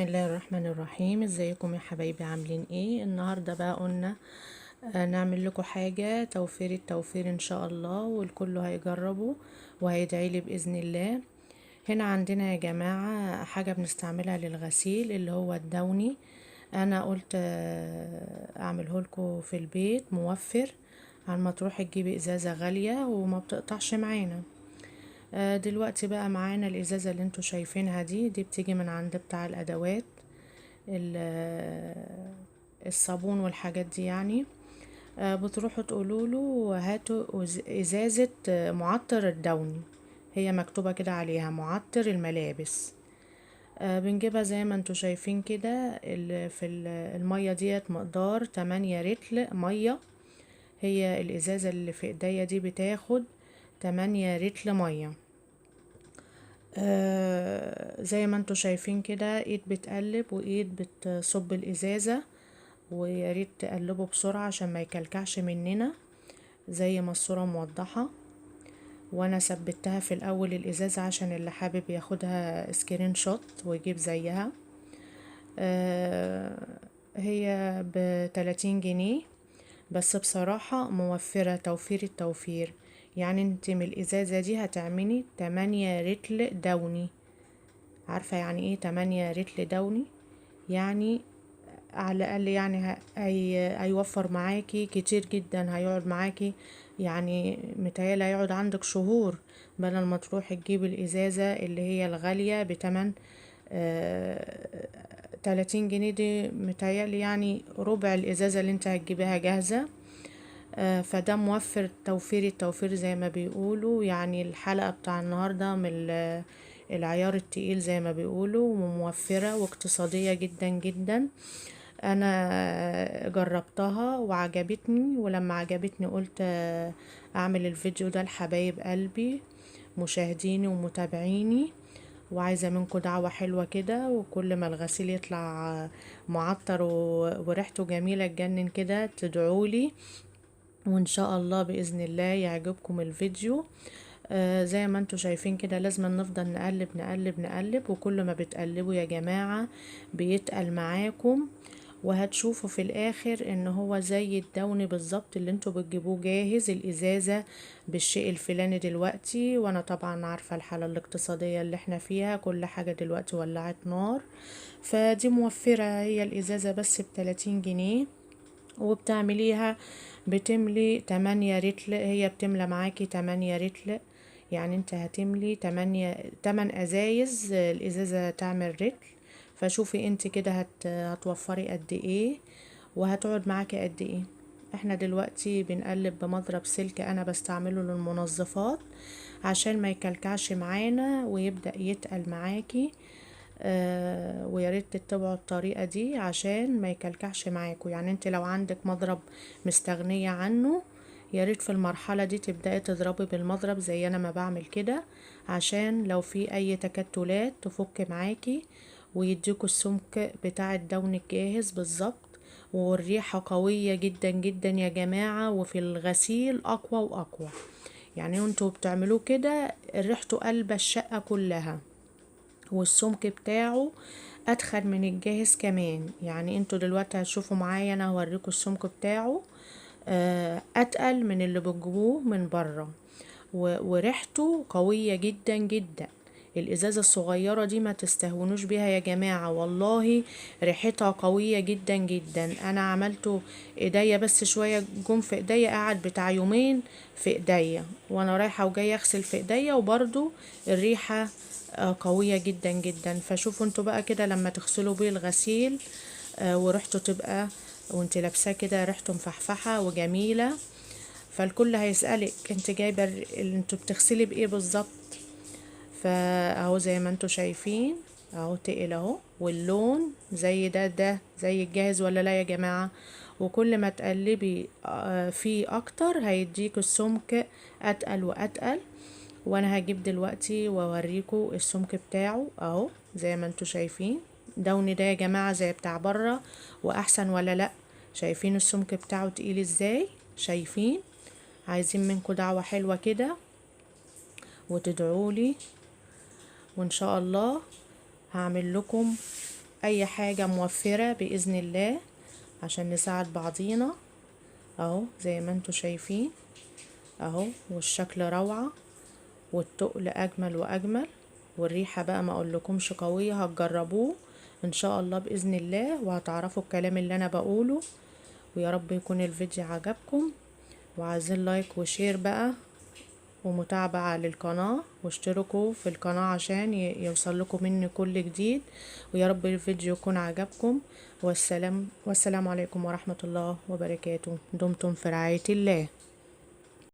الله الرحمن الرحيم. ازيكم يا حبايبي؟ عاملين ايه النهارده؟ بقى قلنا نعمل لكم حاجه توفير التوفير ان شاء الله، والكل هيجربه وهيدعي لي باذن الله. هنا عندنا يا جماعه حاجه بنستعملها للغسيل اللي هو الدوني. انا قلت اعمله لكم في البيت موفر، عن ما تروحي تجيبي ازازه غاليه وما بتقطعش معانا. دلوقتي بقى معانا الازازه اللي انتوا شايفينها دي بتيجي من عند بتاع الادوات، الصابون والحاجات دي يعني. بتروحوا تقولوا له هاتوا ازازه معطر الدوني، هي مكتوبه كده عليها معطر الملابس. بنجيبها زي ما انتوا شايفين كده. في الميه ديت مقدار 8 رتل ميه. هي الازازه اللي في ايديا دي بتاخد 8 رتل ميه. زي ما انتوا شايفين كده، ايد بتقلب وايد بتصب الازازة، ويا ريت تقلبوا بسرعة عشان ما يكلكعش مننا زي ما الصورة موضحة. وانا ثبتها في الاول الازازة عشان اللي حابب ياخدها سكرين شوت ويجيب زيها. هي ب30 جنيه، بس بصراحة موفرة توفير التوفير. يعني انت من الازازة دي هتعملي 8 رتل دوني. عارفة يعني ايه 8 رتل دوني؟ يعني على الأقل يعني هيوفر معاكي كتير جدا، هيقعد معاكي يعني متهيألي هيقعد عندك شهور، بدل ما تروحي تجيبي الإزازة اللي هي الغالية بتمن 30 جنيه. دي متهيألي يعني ربع الإزازة اللي انت هتجيبيها جاهزة. فده موفر توفير التوفير زي ما بيقولوا. يعني الحلقة بتاع النهاردة من العيار التقيل زي ما بيقولوا، وموفرة واقتصادية جدا جدا. انا جربتها وعجبتني، ولما عجبتني قلت اعمل الفيديو ده لحبايب قلبي مشاهديني ومتابعيني، وعايزة منكم دعوة حلوة كده. وكل ما الغسيل يطلع معطر وريحته جميلة تجنن كده تدعولي، وان شاء الله باذن الله يعجبكم الفيديو. زي ما انتوا شايفين كده لازم نفضل نقلب نقلب نقلب، وكل ما بتقلبوا يا جماعة بيتقل معاكم، وهتشوفوا في الاخر ان هو زي الدوني بالظبط اللي انتوا بتجيبوه جاهز الازازة بالشيء الفلاني دلوقتي. وانا طبعا عارفة الحالة الاقتصادية اللي احنا فيها، كل حاجة دلوقتي ولعت نار. فدي موفرة، هي الازازة بس ب30 جنيه، وبتعمليها بتملي 8 رتل. هي بتملى معاكي 8 رتل، يعني انت هتملي 8 ازايز الازازة تعمل رتل. فشوفي انت كده هتوفري قد ايه، وهتقعد معاكي قد ايه. احنا دلوقتي بنقلب بمضرب سلك انا بستعمله للمنظفات عشان ما يكلكعش معانا ويبدأ يتقل معاكي. ويا ريت تتبعوا الطريقة دي عشان ما يكلكعش معاكوا. يعني انت لو عندك مضرب مستغنية عنه، يا ريت في المرحلة دي تبدأي تضربي بالمضرب زي انا ما بعمل كده، عشان لو في اي تكتلات تفك معاكي ويديكوا السمك بتاع الدون الجاهز بالظبط. والريحة قوية جدا جدا يا جماعة، وفي الغسيل اقوى واقوى. يعني انتوا بتعملوه كده ريحته قلبة الشقة كلها، والسمك بتاعه اتخن من الجاهز كمان. يعني انتوا دلوقتي هتشوفوا معايا، انا هوريكم السمك بتاعه اتقل من اللي بتجيبوه من بره، وريحته قوية جدا جدا. الازازة الصغيرة دي ما تستهونوش بيها يا جماعة، والله ريحتها قوية جدا جدا. انا عملته ايديا بس شوية، جم في ايديا قعد بتاع يومين في ايديا، وانا رايحة وجاية اغسل في ايديا، وبرضو الريحة قوية جدا جدا. فشوفوا انتوا بقى كده لما تغسلوا بيه الغسيل وريحته تبقى وانت لابساه كده ريحته مفحفحة وجميلة. فالكل هيسألك انت جايبة اللي انتوا بتغسلي بايه بالظبط. فاهو زي ما انتوا شايفين اهو تقل اهو، واللون زي ده زي الجاهز ولا لا يا جماعة؟ وكل ما تقلبي فيه اكتر هيديك السمك اتقل واتقل. وانا هجيب دلوقتي واوريكم السمك بتاعه اهو زي ما انتوا شايفين. دوني ده يا جماعة زي بتاع بره واحسن ولا لا؟ شايفين السمك بتاعه تقيل ازاي؟ شايفين؟ عايزين منكم دعوة حلوة كده وتدعولي، وان شاء الله هعمل لكم اي حاجة موفرة بإذن الله عشان نساعد بعضينا. اهو زي ما انتوا شايفين اهو، والشكل روعة والتقل اجمل واجمل، والريحة بقى ما اقولكمش قوية. هتجربوه ان شاء الله بإذن الله وهتعرفوا الكلام اللي انا بقوله. ويا رب يكون الفيديو عجبكم، وعايزين لايك وشير بقى ومتابعة للقناة، واشتركوا في القناة عشان يوصل لكم مني كل جديد. ويا رب الفيديو يكون عجبكم. والسلام عليكم ورحمة الله وبركاته. دمتم في رعاية الله.